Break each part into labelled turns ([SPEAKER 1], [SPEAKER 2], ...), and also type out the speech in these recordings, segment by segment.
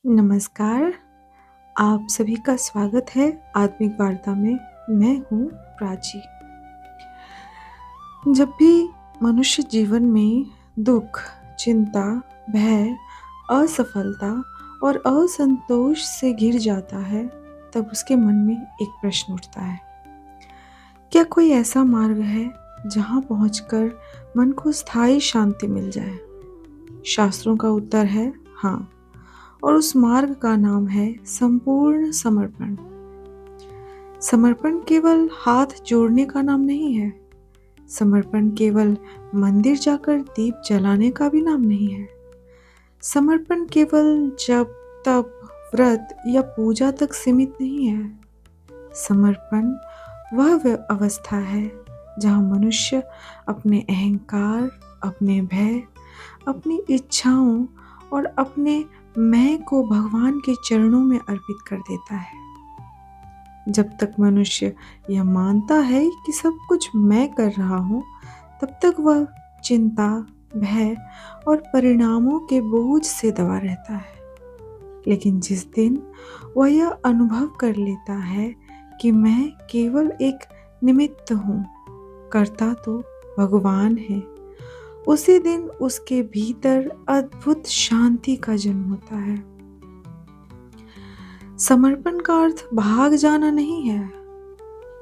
[SPEAKER 1] नमस्कार, आप सभी का स्वागत है आत्मिक वार्ता में। मैं हूँ प्राची। जब भी मनुष्य जीवन में दुख, चिंता, भय, असफलता और असंतोष से घिर जाता है, तब उसके मन में एक प्रश्न उठता है। क्या कोई ऐसा मार्ग है जहाँ पहुँचकर मन को स्थायी शांति मिल जाए? शास्त्रों का उत्तर है हाँ, और उस मार्ग का नाम है संपूर्ण समर्पण। समर्पण केवल हाथ जोड़ने का नाम नहीं है। समर्पण केवल मंदिर जाकर दीप जलाने का भी नाम नहीं है। समर्पण केवल जप, तप, व्रत या पूजा तक सीमित नहीं है। समर्पण वह अवस्था है जहाँ मनुष्य अपने अहंकार, अपने भय, अपनी इच्छाओं और अपने मैं को भगवान के चरणों में अर्पित कर देता है। जब तक मनुष्य यह मानता है कि सब कुछ मैं कर रहा हूँ, तब तक वह चिंता, भय और परिणामों के बोझ से दबा रहता है। लेकिन जिस दिन वह यह अनुभव कर लेता है कि मैं केवल एक निमित्त हूँ, करता तो भगवान है, उसी दिन उसके भीतर अद्भुत शांति का जन्म होता है। समर्पण का अर्थ भाग जाना नहीं है।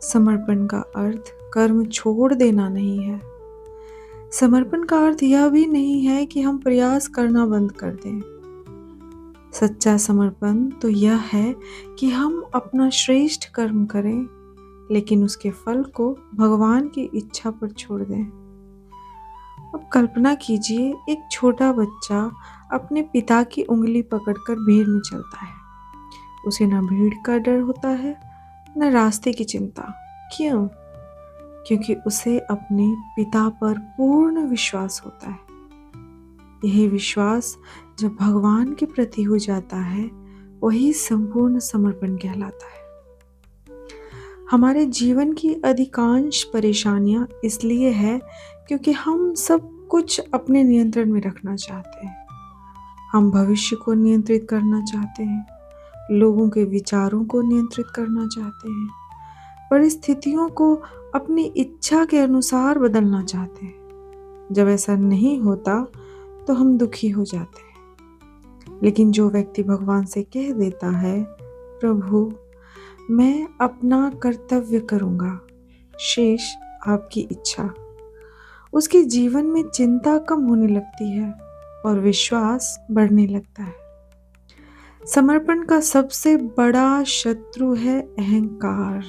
[SPEAKER 1] समर्पण का अर्थ कर्म छोड़ देना नहीं है। समर्पण का अर्थ यह भी नहीं है कि हम प्रयास करना बंद कर दें। सच्चा समर्पण तो यह है कि हम अपना श्रेष्ठ कर्म करें, लेकिन उसके फल को भगवान की इच्छा पर छोड़ दें। अब कल्पना कीजिए, एक छोटा बच्चा अपने पिता की उंगली पकड़कर भीड़ में चलता है। उसे न भीड़ का डर होता है, न रास्ते की चिंता। क्यों? क्योंकि उसे अपने पिता पर पूर्ण विश्वास होता है। यही विश्वास जब भगवान के प्रति हो जाता है, वही संपूर्ण समर्पण कहलाता है। हमारे जीवन की अधिकांश परेशानियां इसलिए है क्योंकि हम सब कुछ अपने नियंत्रण में रखना चाहते हैं। हम भविष्य को नियंत्रित करना चाहते हैं, लोगों के विचारों को नियंत्रित करना चाहते हैं, परिस्थितियों को अपनी इच्छा के अनुसार बदलना चाहते हैं। जब ऐसा नहीं होता तो हम दुखी हो जाते हैं। लेकिन जो व्यक्ति भगवान से कह देता है, प्रभु मैं अपना कर्तव्य करूँगा, शेष आपकी इच्छा, उसके जीवन में चिंता कम होने लगती है और विश्वास बढ़ने लगता है। समर्पण का सबसे बड़ा शत्रु है अहंकार।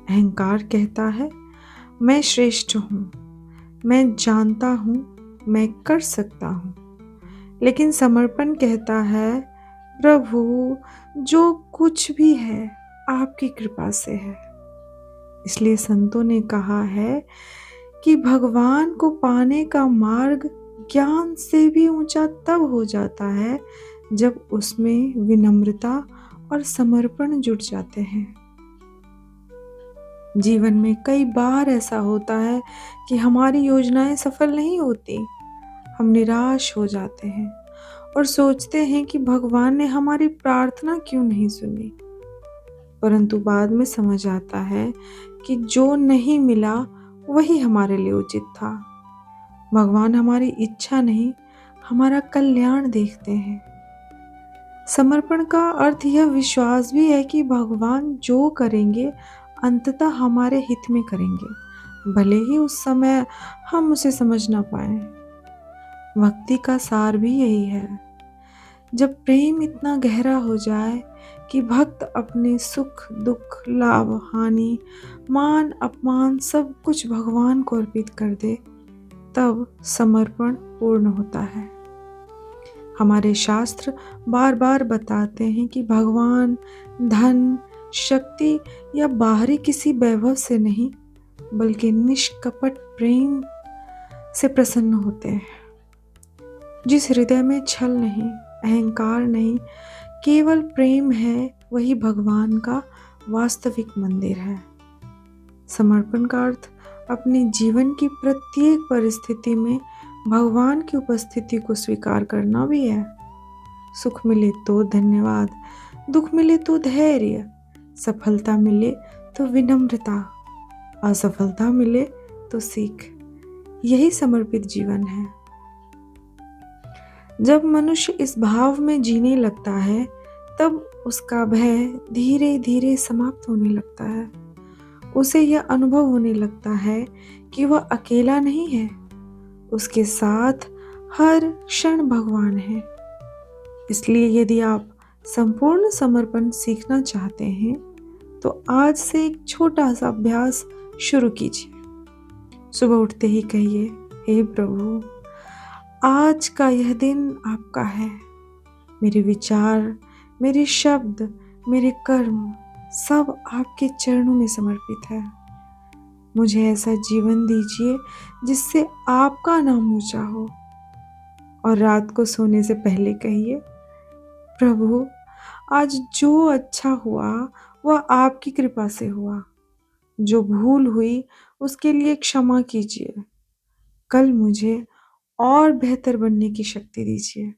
[SPEAKER 1] अहंकार कहता है मैं श्रेष्ठ हूँ, मैं जानता हूँ, मैं कर सकता हूँ। लेकिन समर्पण कहता है, प्रभु जो कुछ भी है आपकी कृपा से है। इसलिए संतों ने कहा है कि भगवान को पाने का मार्ग ज्ञान से भी ऊंचा तब हो जाता है जब उसमें विनम्रता और समर्पण जुट जाते हैं। जीवन में कई बार ऐसा होता है कि हमारी योजनाएं सफल नहीं होती। हम निराश हो जाते हैं और सोचते हैं कि भगवान ने हमारी प्रार्थना क्यों नहीं सुनी। परंतु बाद में समझ आता है कि जो नहीं मिला वही हमारे लिए उचित था। भगवान हमारी इच्छा नहीं, हमारा कल्याण देखते हैं। समर्पण का अर्थ यह विश्वास भी है कि भगवान जो करेंगे अंततः हमारे हित में करेंगे, भले ही उस समय हम उसे समझ ना पाए। भक्ति का सार भी यही है। जब प्रेम इतना गहरा हो जाए कि भक्त अपने सुख, दुख, लाभ, हानि, मान, अपमान सब कुछ भगवान को अर्पित कर दे, तब समर्पण पूर्ण होता है। हमारे शास्त्र बार बार बताते हैं कि भगवान धन, शक्ति या बाहरी किसी वैभव से नहीं, बल्कि निष्कपट प्रेम से प्रसन्न होते हैं। जिस हृदय में छल नहीं, अहंकार नहीं, केवल प्रेम है, वही भगवान का वास्तविक मंदिर है। समर्पण का अर्थ अपने जीवन की प्रत्येक परिस्थिति में भगवान की उपस्थिति को स्वीकार करना भी है। सुख मिले तो धन्यवाद, दुख मिले तो धैर्य, सफलता मिले तो विनम्रता, असफलता मिले तो सीख। यही समर्पित जीवन है। जब मनुष्य इस भाव में जीने लगता है तब उसका भय धीरे धीरे समाप्त होने लगता है। उसे यह अनुभव होने लगता है कि वह अकेला नहीं है, उसके साथ हर क्षण भगवान है। इसलिए यदि आप संपूर्ण समर्पण सीखना चाहते हैं तो आज से एक छोटा सा अभ्यास शुरू कीजिए। सुबह उठते ही कहिए, हे प्रभु, आज का यह दिन आपका है। मेरे विचार, मेरे शब्द, मेरे कर्म सब आपके चरणों में समर्पित है। मुझे ऐसा जीवन दीजिए जिससे आपका नाम ऊंचा हो। और रात को सोने से पहले कहिए, प्रभु, आज जो अच्छा हुआ वह आपकी कृपा से हुआ। जो भूल हुई उसके लिए क्षमा कीजिए। कल मुझे और बेहतर बनने की शक्ति दीजिए।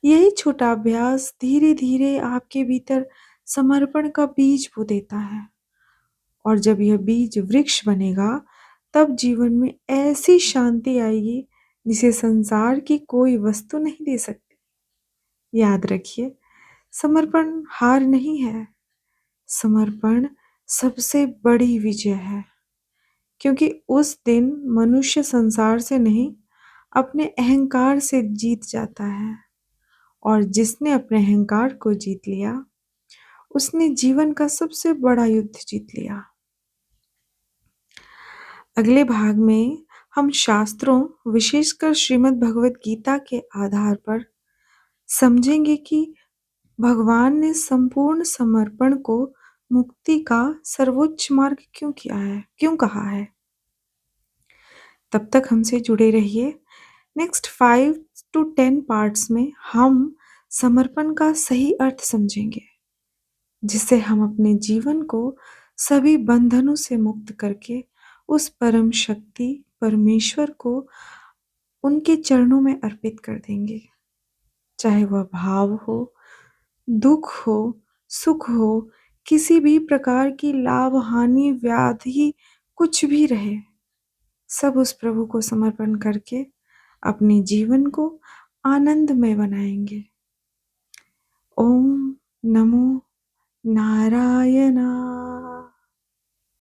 [SPEAKER 1] यही छोटा अभ्यास धीरे धीरे आपके भीतर समर्पण का बीज बो देता है। और जब यह बीज वृक्ष बनेगा तब जीवन में ऐसी शांति आएगी जिसे संसार की कोई वस्तु नहीं दे सकती। याद रखिए, समर्पण हार नहीं है, समर्पण सबसे बड़ी विजय है। क्योंकि उस दिन मनुष्य संसार से नहीं, अपने अहंकार से जीत जाता है। और जिसने अपने अहंकार को जीत लिया उसने जीवन का सबसे बड़ा युद्ध जीत लिया। अगले भाग में हम शास्त्रों, विशेषकर श्रीमद् भगवत गीता के आधार पर समझेंगे कि भगवान ने संपूर्ण समर्पण को मुक्ति का सर्वोच्च मार्ग क्यों कहा है। तब तक हमसे जुड़े रहिए। नेक्स्ट 5 to 10 पार्ट्स में हम समर्पण का सही अर्थ समझेंगे, जिससे हम अपने जीवन को सभी बंधनों से मुक्त करके उस परम शक्ति परमेश्वर को उनके चरणों में अर्पित कर देंगे। चाहे वह भाव हो, दुख हो, सुख हो, किसी भी प्रकार की लाभ हानि व्याधि कुछ भी रहे, सब उस प्रभु को समर्पण करके अपने जीवन को आनंदमय बनाएंगे। ओम नमो नारायणाय।